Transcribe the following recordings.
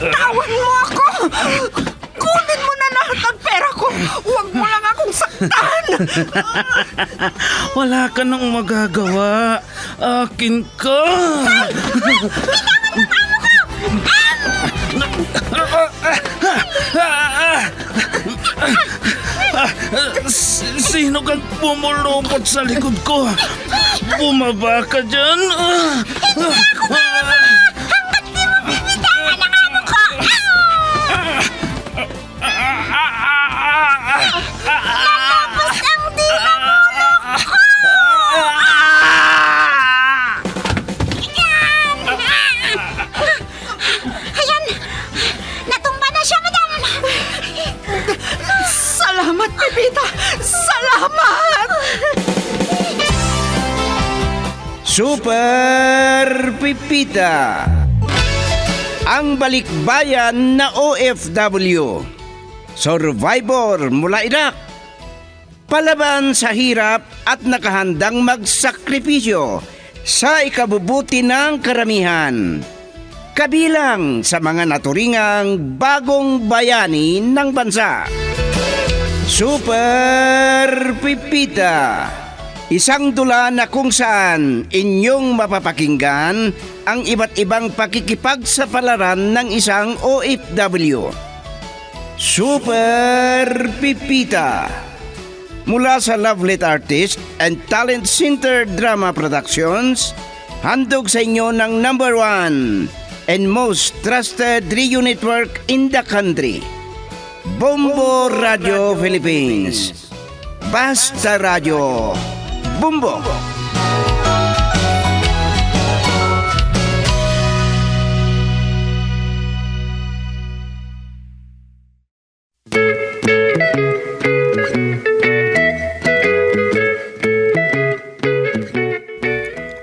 Bitawan mo ako! Kunin mo na lahat ng pera ko! Huwag mo lang akong saktan! Wala ka nang magagawa. Akin ka. Sino kang pumulupot sa likod ko? Bumaba ka dyan. Ayan! Natumba na siya, madam! Salamat, Pepita! Salamat! Super Pipita, ang balikbayan na OFW, survivor mula Iraq, palaban sa hirap at nakahandang magsakripisyo sa ikabubuti ng karamihan, kabilang sa mga naturingang bagong bayani ng bansa. Super Pipita, isang dula na kung saan inyong mapapakinggan ang iba't ibang pakikipagsapalaran ng isang OFW. Super Pipita, mula sa Lovelet Artist and Talent Center Drama Productions, handog sa inyo ng #1 and most trusted radio network in the country, Bombo Radio Philippines. Basta Radio Bombo.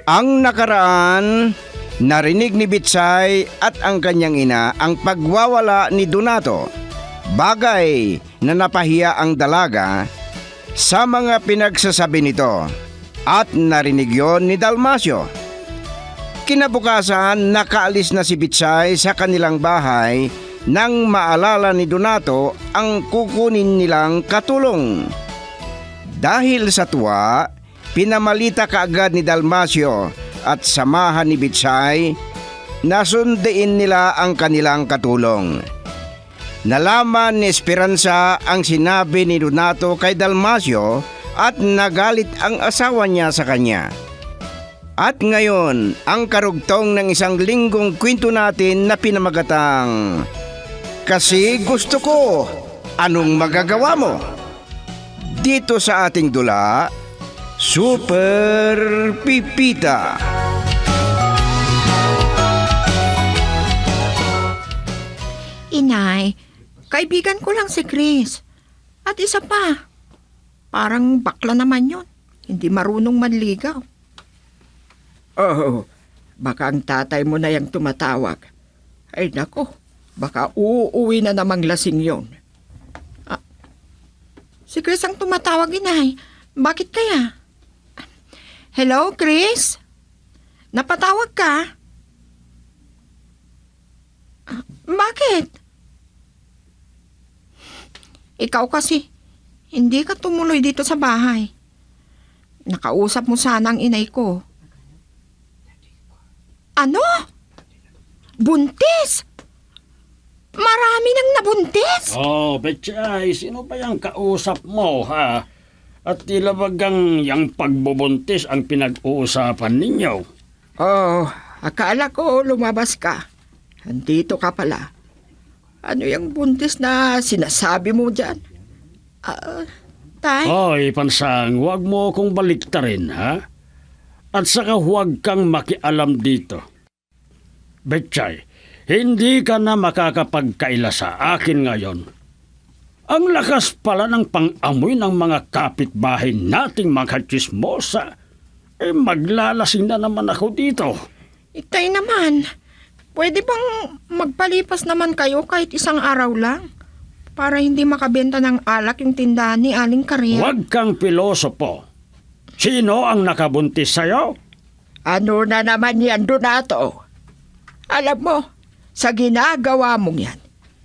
Ang nakaraan, narinig ni Bitsay at ang kanyang ina ang pagwawala ni Donato. Bagay na napahiya ang dalaga sa mga pinagsasabi nito at narinig yon ni Dalmasio. Kinabukasan, nakaalis na si Bitsay sa kanilang bahay nang maalala ni Donato ang kukunin nilang katulong. Dahil sa tuwa, pinamalita kaagad ni Dalmasio at samahan ni Bitsay na sundiin nila ang kanilang katulong. Nalaman ni Esperanza ang sinabi ni Donato kay Dalmasio at nagalit ang asawa niya sa kanya. At ngayon, ang karugtong ng isang linggong kwento natin na pinamagatang Kasi Gusto Ko, Anong Magagawa Mo? Dito sa ating dula, Super Pipita. Inay, kaibigan ko lang si Chris. At isa pa, parang bakla naman yun. Hindi marunong manligaw. Oh, baka ang tatay mo na yung tumatawag. Ay nako, baka uuwi na namang lasing yon. Si Chris ang tumatawag, Inay. Bakit kaya? Hello, Chris? Napatawag ka? Bakit? Ikaw kasi, hindi ka tumuloy dito sa bahay. Nakausap mo sana ang inay ko. Ano? Buntis? Marami nang nabuntis? Oh, Betchay, sino ba yung kausap mo, ha? At tila bagang yung pagbubuntis ang pinag-uusapan ninyo. Oh, akala ko lumabas ka. Andito ka pala. Ano yung buntis na sinasabi mo dyan? Tay? Hoy, Pansang, huwag mo akong baliktarin, ha? At saka huwag kang makialam dito. Betchay, hindi ka na makakapagkaila sa akin ngayon. Ang lakas pala ng pang-amoy ng mga kapitbahay nating mga chismosa. Maglalasing na naman ako dito. Tay naman, pwede bang magpalipas naman kayo kahit isang araw lang? Para hindi makabenta ng alak yung tindahan ni Aling Karia. Huwag kang pilosopo. Sino ang nakabuntis sa'yo? Ano na naman yan, Donato? Alam mo, Sa ginagawa mong yan,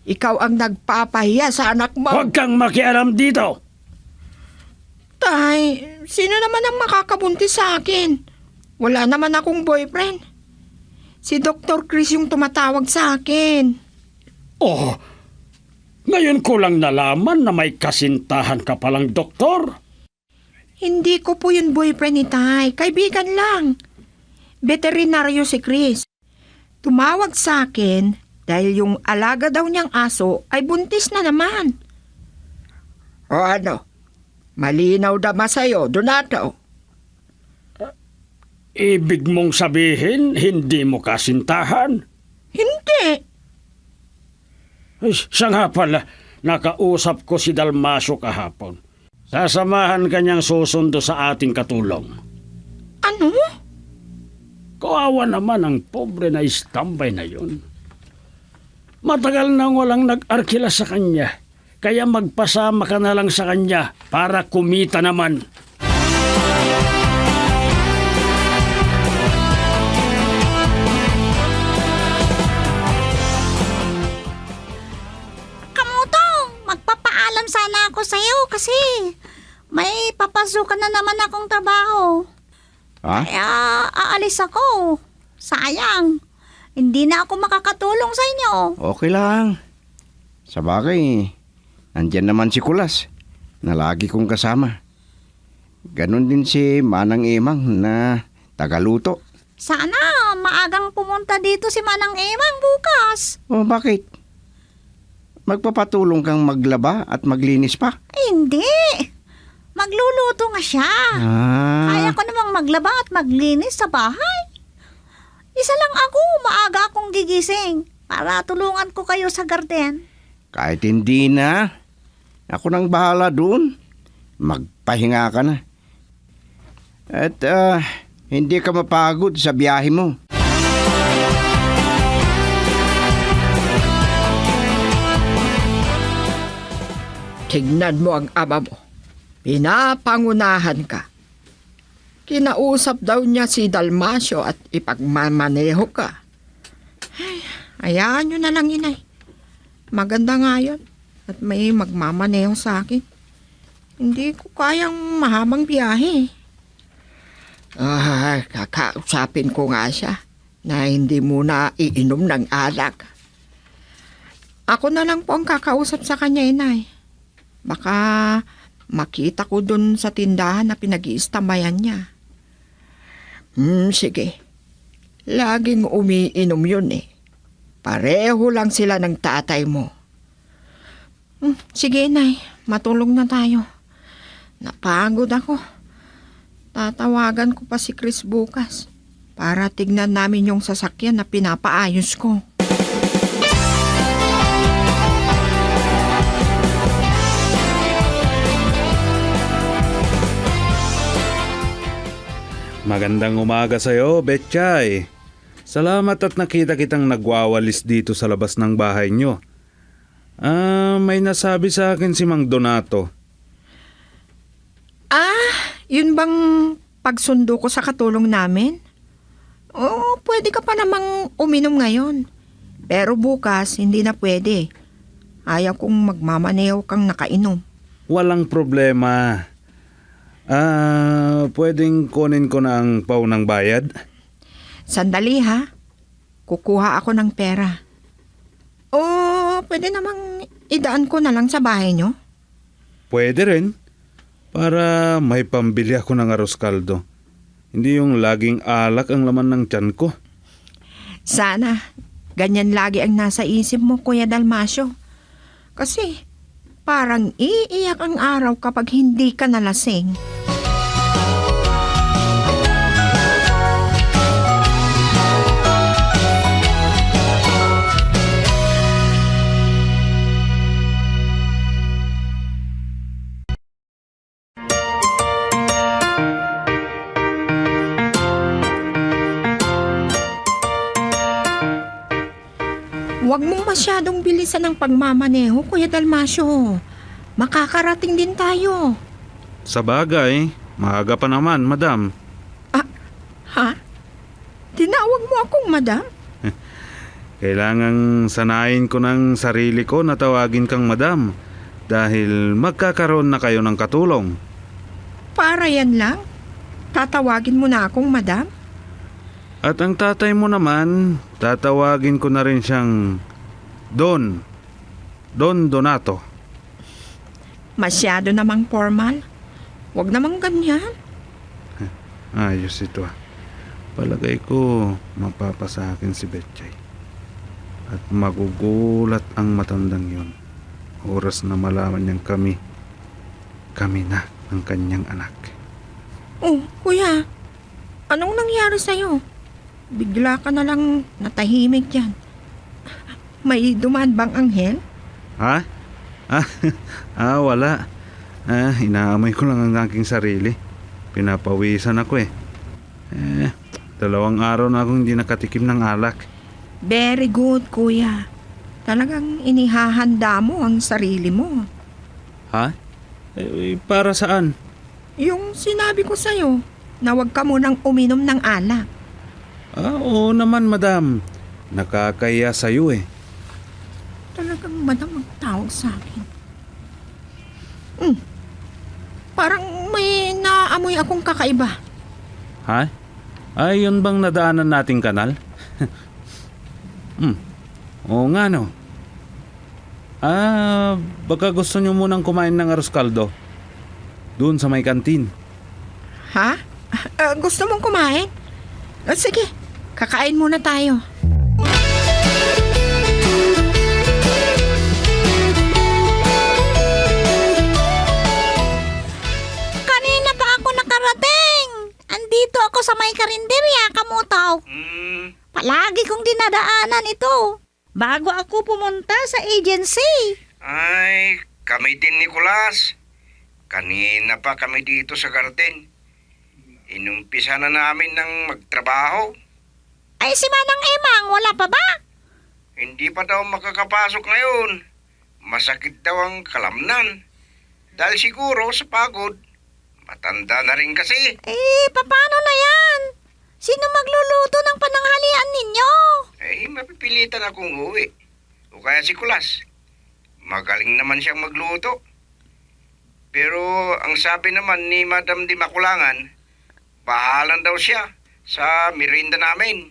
ikaw ang nagpapahiya sa anak mo. Huwag kang makialam dito! Tay, sino naman ang makakabuntis sa akin? Wala naman akong boyfriend. Si Dr. Chris yung tumatawag sa akin. Oh, ngayon ko lang nalaman na may kasintahan ka palang doktor. Hindi ko po yung boyfriend ni Tay. Kaibigan lang. Veterinaryo si Chris. Tumawag sa akin dahil yung alaga daw niyang aso ay buntis na naman. O ano? Malinaw naman sa'yo, Donato. Ibig mong sabihin, hindi mo kasintahan? Hindi. Ay, siya nga pala, nakausap ko si Dalmasio kahapon. Sasamahan kanyang susundo sa ating katulong. Ano? Kawawa naman ang pobre na istambay na yun. Matagal nang walang nag-arkila sa kanya, kaya magpasama ka na lang sa kanya para kumita naman. Kamutong, magpapaalam sana ako sa'yo kasi may papasukan na naman akong trabaho. Ha? Kaya aalis ako. Sayang. Hindi na ako makakatulong sa inyo. Okay lang. Sa bagay, nandyan naman si Kulas na lagi kong kasama. Ganon din si Manang Emang na tagaluto. Sana maagang pumunta dito si Manang Emang bukas. O bakit? Magpapatulong kang maglaba at maglinis pa? Hindi. Magluluto nga siya. Kaya ko namang maglaba at maglinis sa bahay. Isa lang ako, maaga akong gigising para tulungan ko kayo sa garden. Kahit hindi na, ako nang bahala doon. Magpahinga ka na. At hindi ka mapagod sa biyahe mo. Tignan mo ang ama mo. Pinapangunahan ka. Kinausap daw niya si Dalmasio at ipagmamaneho ka. Hayaan nyo na lang, inay. Maganda nga yun. At may magmamaneho sa akin. Hindi ko kayang mahabang biyahe. Kakausapin ko nga siya na hindi muna iinom ng alak. Ako na lang po ang kakausap sa kanya, inay. Baka makita ko dun sa tindahan na pinag-iistambayan niya. Sige. Laging umiinom yun eh. Pareho lang sila ng tatay mo. Sige, inay. Matulog na tayo. Napagod ako. Tatawagan ko pa si Chris bukas para tignan namin yung sasakyan na pinapaayos ko. Magandang umaga sa'yo, Betchay. Salamat at nakita kitang nagwawalis dito sa labas ng bahay nyo. May nasabi sa akin si Mang Donato. Yun bang pagsundo ko sa katulong namin? Oo, pwede ka pa namang uminom ngayon. Pero bukas, hindi na pwede. Ayaw kong magmamaneho kang nakainom. Walang problema. Pwedeng kunin ko na ang paunang bayad? Sandali ha. Kukuha ako ng pera. O pwede namang idaan ko na lang sa bahay nyo? Pwede rin. Para may pambili ako ng arroz kaldo. Hindi yung laging alak ang laman ng tiyan ko. Sana, ganyan lagi ang nasa isip mo, Kuya Dalmasio. Kasi parang iiyak ang araw kapag hindi ka nalasing. Huwag mong masyadong bilisan ang pagmamaneho, Kuya Dalmasio. Makakarating din tayo. Sa bagay, maaga pa naman, madam. Ha? Tinawag mo akong madam? Kailangang sanayin ko ng sarili ko na tawagin kang madam dahil magkakaroon na kayo ng katulong. Para yan lang? Tatawagin mo na akong madam? At ang tatay mo naman, tatawagin ko na rin siyang Don Donato. Masyado namang formal. Huwag namang ganyan. Ayos ito ah. Palagay ko mapapasakin si Betchay. At magugulat ang matandang yun. Oras na malaman niyang kami na ang kanyang anak. Oh, kuya. Anong nangyari sa'yo? Bigla ka na lang natahimik yan. May dumaan bang anghel? Ha? Wala. Inaamoy ko lang ang aking sarili. Pinapawisan ako eh. 2 araw na akong hindi nakatikim ng alak. Very good, kuya. Talagang inihahanda mo ang sarili mo. Ha? Para saan? Yung sinabi ko sa'yo, na huwag ka munang uminom ng alak. Oo naman, madam. Nakakaya sa'yo eh. Talagang madam magtawag sa akin. Parang may naamoy akong kakaiba. Ha? Ay, yun bang nadaanan nating kanal? Oo nga no. Baka gusto nyo munang kumain ng arroz caldo. Doon sa may kantin. Ha? Gusto mong kumain? Sige, kakain muna tayo. Kanina pa ako nakarating. Andito ako sa may karinderya, Kamutaw. Palagi kong dinadaanan ito. Bago ako pumunta sa agency. Ay, kami din, Nicolas. Kanina pa kami dito sa garden. Inumpisa na namin ng magtrabaho. Ay, si Manang Emang, wala pa ba? Hindi pa daw makakapasok ngayon. Masakit daw ang kalamnan. Dahil siguro sa pagod. Matanda na rin kasi. Paano na yan? Sino magluluto ng pananghalian ninyo? Mapipilitan akong uwi. O kaya si Kulas. Magaling naman siyang magluto. Pero ang sabi naman ni Madam Di Makulangan, bahalan daw siya sa merienda namin.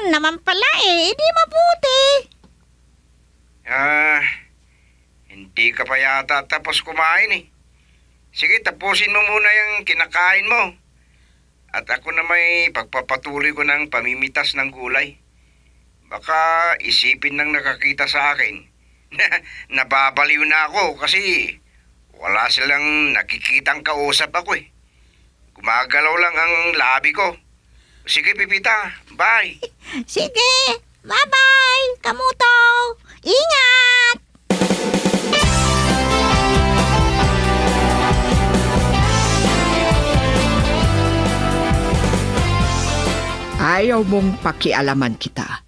Yun naman pala di mabuti. Hindi ka pa yata tapos kumain eh. Sige, tapusin mo muna yung kinakain mo. At ako na may pagpapatuloy ko ng pamimitas ng gulay. Baka isipin ng nakakita sa akin nababaliw na ako kasi wala silang nakikitang kausap ako eh. Gumagalaw lang ang labi ko. Sige, Pipita. Bye. Sige, bye-bye, Kamutaw. Ingat! Ayaw mong pakialaman kita.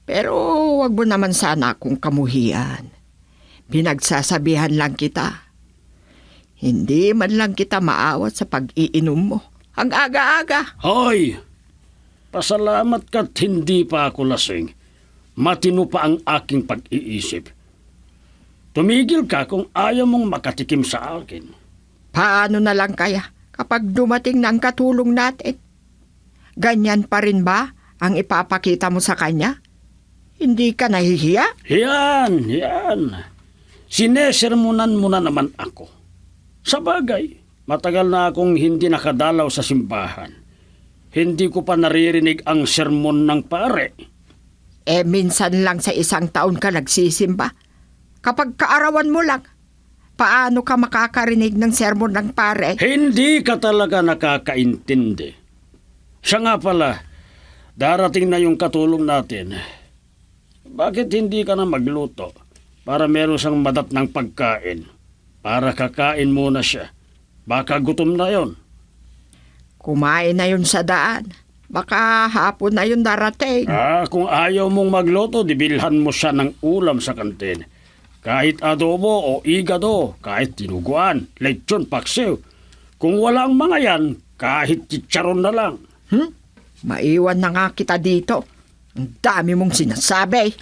Pero wag mo naman sana akong kamuhian. Pinagsasabihan lang kita. Hindi man lang kita maawat sa pag-iinom mo. Ang aga-aga. Hoy! Pasalamat ka't hindi pa ako lasing. Matino pa ang aking pag-iisip. Tumigil ka kung ayaw mong makatikim sa akin. Paano na lang kaya kapag dumating na ang katulong natin? Ganyan pa rin ba ang ipapakita mo sa kanya? Hindi ka nahihiya? Yan. Sinesermonan mo na naman ako. Sa bagay, matagal na akong hindi nakadalaw sa simbahan. Hindi ko pa naririnig ang sermon ng pare. Minsan lang sa isang taon ka nagsisimba. Kapag kaarawan mo lang, paano ka makakarinig ng sermon ng pare? Hindi ka talaga nakakaintindi. Siya nga pala, darating na yung katulong natin. Bakit hindi ka na magluto para meron siyang madat ng pagkain? Para kakain muna siya. Baka gutom na yon. Kumain na yun sa daan. Baka hapon na yun darating. Kung ayaw mong magluto, dibilhan mo siya ng ulam sa kantin. Kahit adobo o igado, kahit tinuguan, lechon, paksiw. Kung walang mga yan, kahit chicharon na lang. Maiwan na nga kita dito. Ang dami mong sinasabi.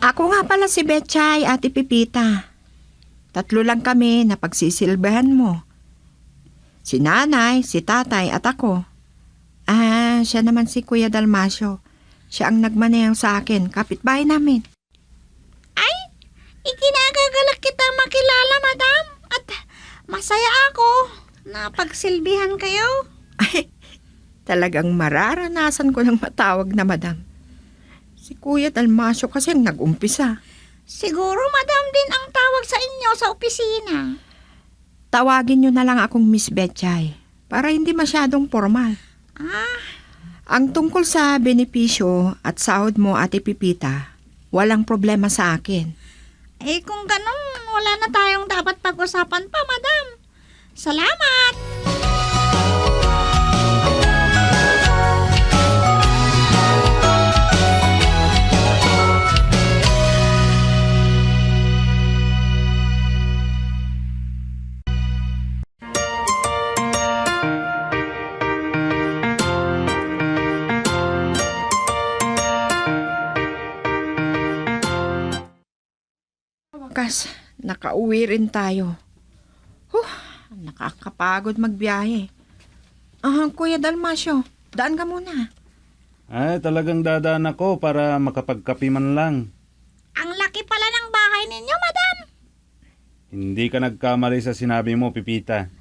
Ako nga pala si Betchay, Ate Pipita. 3 lang kami na pagsisilbihan mo. Si nanay, si tatay at ako. Siya naman si Kuya Dalmasio. Siya ang nagmaneho sa akin, kapitbahay namin. Ay, ikinagagalak kita makilala, madam. At masaya ako na pagsilbihan kayo. Talagang mararanasan ko ng matawag na madam. Si Kuya Dalmasio kasi ang nag-umpisa. Siguro madam din ang tawag sa inyo sa opisina. Tawagin niyo na lang akong Miss Betchay para hindi masyadong formal. Ang tungkol sa benepisyo at sahod mo, Ate Pipita, walang problema sa akin. Kung ganun, wala na tayong dapat pag-usapan pa, madam. Salamat! Wakas, nakauwi rin tayo. Nakakapagod magbiyahe. Kuya Dalmasio, daan ka muna. Ay, talagang dadaan ako para makapagkapi man lang. Ang laki pala ng bahay ninyo, madam. Hindi ka nagkamali sa sinabi mo, Pipita.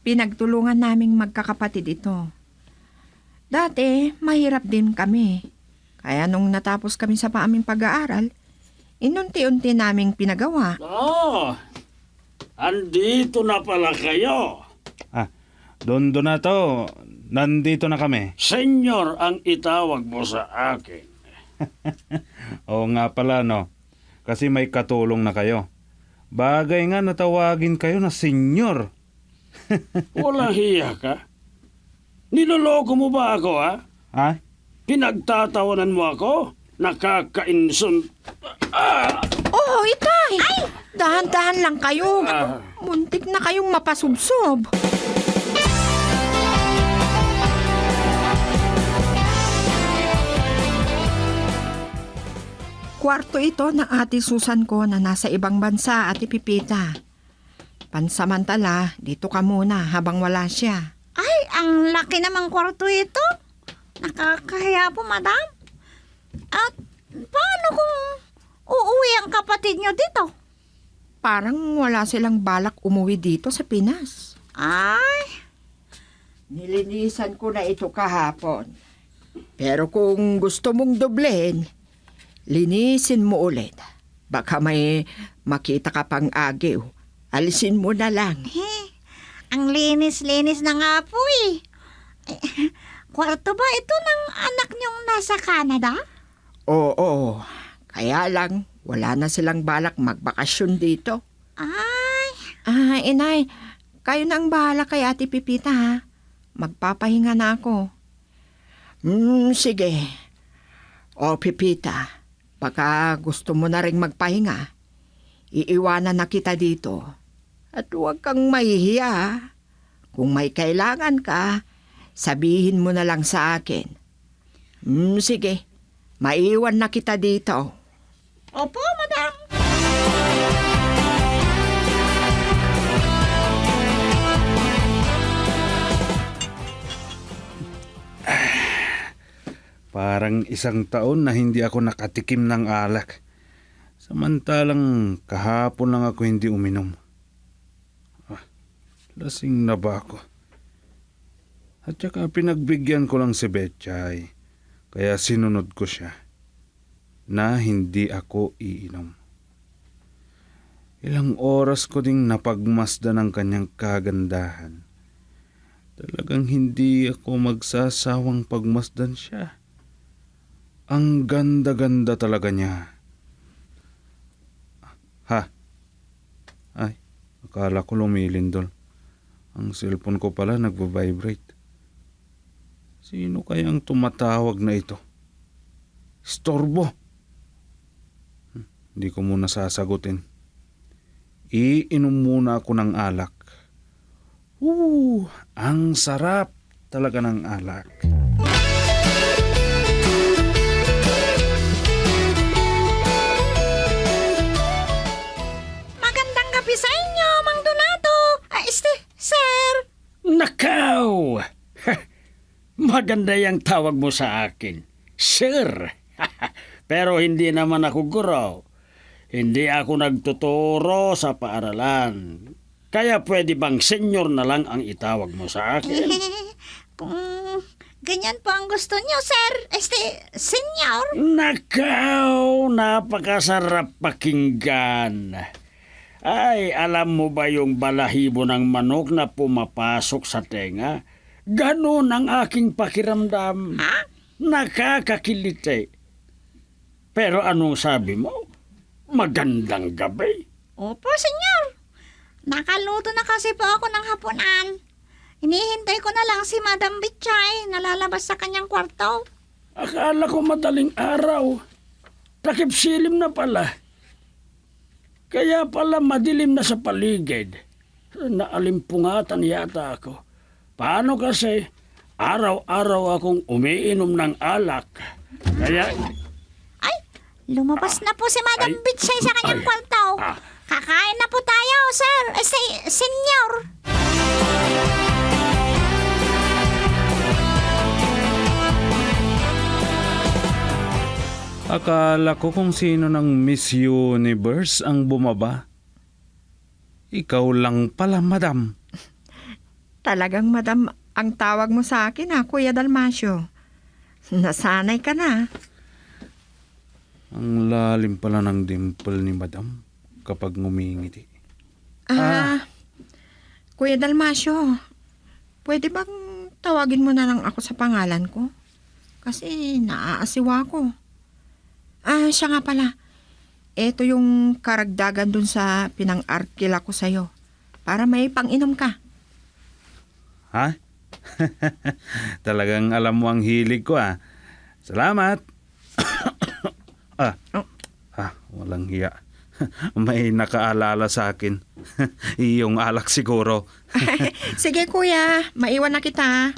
Pinagtulungan naming magkakapatid ito. Dati, mahirap din kami. Kaya nung natapos kami sa aming pag-aaral, inunti-unti naming pinagawa. Andito na pala kayo. Doon na to. Nandito na kami. Senyor ang itawag mo sa akin. Oo nga pala, no. Kasi may katulong na kayo. Bagay nga natawagin kayo na senyor. Walang hiya ka. Niloloko mo ba ako, ha? Ha? Pinagtatawanan mo ako? Nakakainsun... Oh, itay! Ay! Dahan-dahan lang kayo. Muntik na kayong mapasubsob. Kwarto ito ng ate Susan ko na nasa ibang bansa, Ate Pipita. Pansamantala, dito ka muna habang wala siya. Ay, ang laki namang kwarto ito. Nakakahiya po, madam. At paano kung uuwi ang kapatid nyo dito? Parang wala silang balak umuwi dito sa Pinas. Ay, Nilinisan ko na ito kahapon. Pero kung gusto mong doblehin, linisin mo ulit. Baka may makita ka pang agiw. Alisin mo na lang. ang linis-linis na nga po eh. Kwarto ba ito ng anak nyong nasa Canada? Oo, kaya lang wala na silang balak magbakasyon dito. Ay, Inay, kayo na ang bahala kay Ate Pipita ha. Magpapahinga na ako. Sige. O Pipita, baka gusto mo na rin magpahinga. Iiwanan na kita dito. At huwag kang mahihiya. Kung may kailangan ka, sabihin mo na lang sa akin. Sige, maiwan na kita dito. opo, madam. Parang 1 taon na hindi ako nakatikim ng alak. Samantalang kahapon lang ako hindi uminom. Lasing na ba ako? At saka pinagbigyan ko lang si Betchay. Kaya sinunod ko siya na hindi ako iinom. Ilang oras ko ding napagmasdan ng kanyang kagandahan. Talagang hindi ako magsasawang pagmasdan siya. Ang ganda-ganda talaga niya. Ay, akala ko lumilindol. Ang cellphone ko pala nagvo-vibrate. Sino kayang tumatawag na ito? Storbo. Hindi ko muna sasagutin. iinom muna ako ng alak. Ang sarap talaga ng alak. Magandang gabi sa inyo, Mang Donato. Sir. Nakaw! Maganda yung tawag mo sa akin. Sir! Pero hindi naman ako guro. Hindi ako nagtuturo sa paaralan. Kaya pwede bang senyor na lang ang itawag mo sa akin? Kung ganyan po ang gusto niyo, sir. Senyor. Nakaw! Napakasarap pakinggan. Ay, alam mo ba yung balahibo ng manok na pumapasok sa tenga? Ganon ang aking pakiramdam. Ha? Nakakakiliti. Pero anong sabi mo? Magandang gabi. Opo, senyor. Nakaluto na kasi po ako ng hapunan. Hinihintay ko na lang si Madam Bitchay na lalabas sa kanyang kwarto. Akala ko madaling araw. Takip silim na pala. Kaya pala madilim na sa paligid. Naalimpungatan yata ako. Paano kasi araw-araw akong umiinom ng alak. Kaya Ay, lumabas na po si Madam Ay. Bitchay sa kanyang Ay. kwarto. Kakain na po tayo, sir. Senyor. Akala ko kung sino ng Miss Universe ang bumaba. Ikaw lang pala, madam. Talagang madam ang tawag mo sa akin Kuya Dalmasio. Nasanay ka na. Ang lalim pala ng dimple ni madam kapag ngumingiti. Kuya Dalmasio, pwede bang tawagin mo na lang ako sa pangalan ko? Kasi naaasiwa ko. Siya nga pala. Ito yung karagdagan dun sa pinang-arkila ko sa'yo. Para may pang-inom ka. Ha? Talagang alam mo ang hilig ko Salamat. Walang hiya. May nakaalala sa akin. Iyong alak siguro. Sige kuya, maiwan na kita.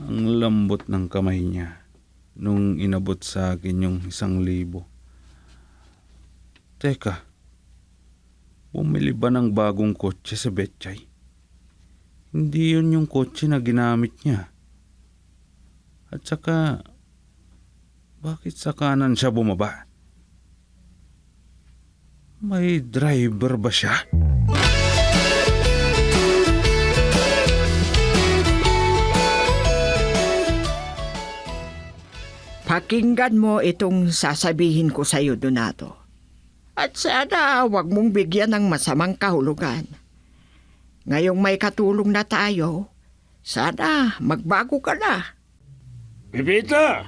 Ang lambot ng kamay niya nung inabot sa akin yung 1,000. Teka, bumili ba ng bagong kotse sa Betchay? Hindi yun yung kotse na ginamit niya. At saka, bakit sa kanan siya bumaba? May driver ba siya? Pakinggan mo itong sasabihin ko sa iyo, Donato. At sana huwag mong bigyan ng masamang kahulugan. Ngayong may katulong na tayo, sana magbago ka na. Pipita,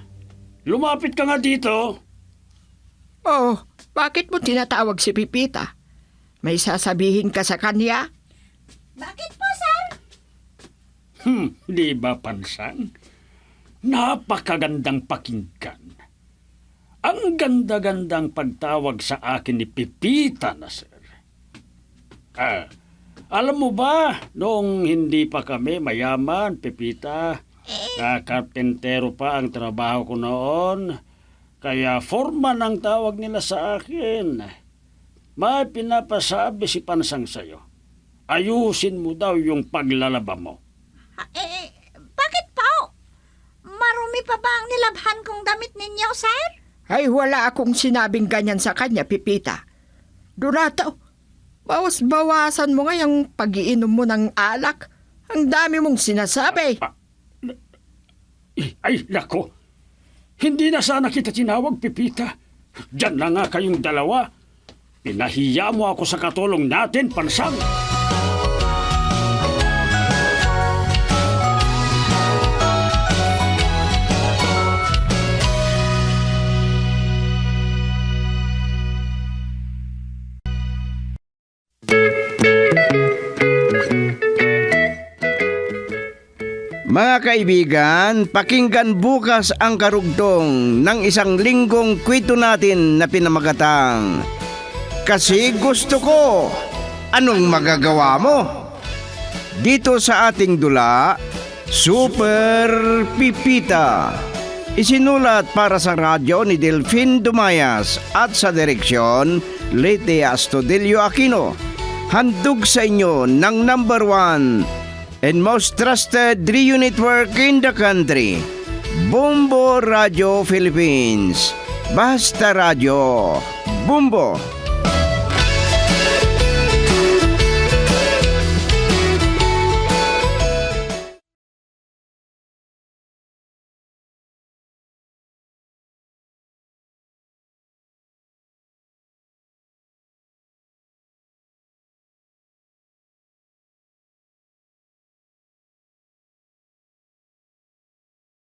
lumapit ka nga dito. Oh, bakit mo tinatawag si Pipita? May sasabihin ka sa kanya? Bakit po, sir? Di ba pansang? Napakagandang pakinggan. Ang ganda-gandang pagtawag sa akin ni Pipita na, sir. Alam mo ba, noong hindi pa kami mayaman, Pipita, karpentero pa ang trabaho ko noon, kaya foreman ang tawag nila sa akin. May pinapasabi si Pansang sa'yo. Ayusin mo daw yung paglalaba mo. Bakit po? Marumi pa ba ang nilabhan kong damit ninyo, sir? Ay, wala akong sinabing ganyan sa kanya, Pipita. Donato, bawas-bawasan mo nga yung pag-iinom mo ng alak. Ang dami mong sinasabi. Ay, nako. Hindi na sana kita tinawag, Pipita. Diyan na nga kayong dalawa. Pinahiya mo ako sa katulong natin, Pansang. Mga kaibigan, pakinggan bukas ang karugtong ng 1 linggong kwento natin na pinamagatang Kasi gusto ko. Anong magagawa mo? Dito sa ating dula, Super Pipita. Isinulat para sa radyo ni Delfin Dumayas at sa direksyon Lete Astudillo Aquino. Handog sa inyo ng number 1 and most trusted radio network in the country, Bumbo Radio Philippines. Basta Radio Bumbo.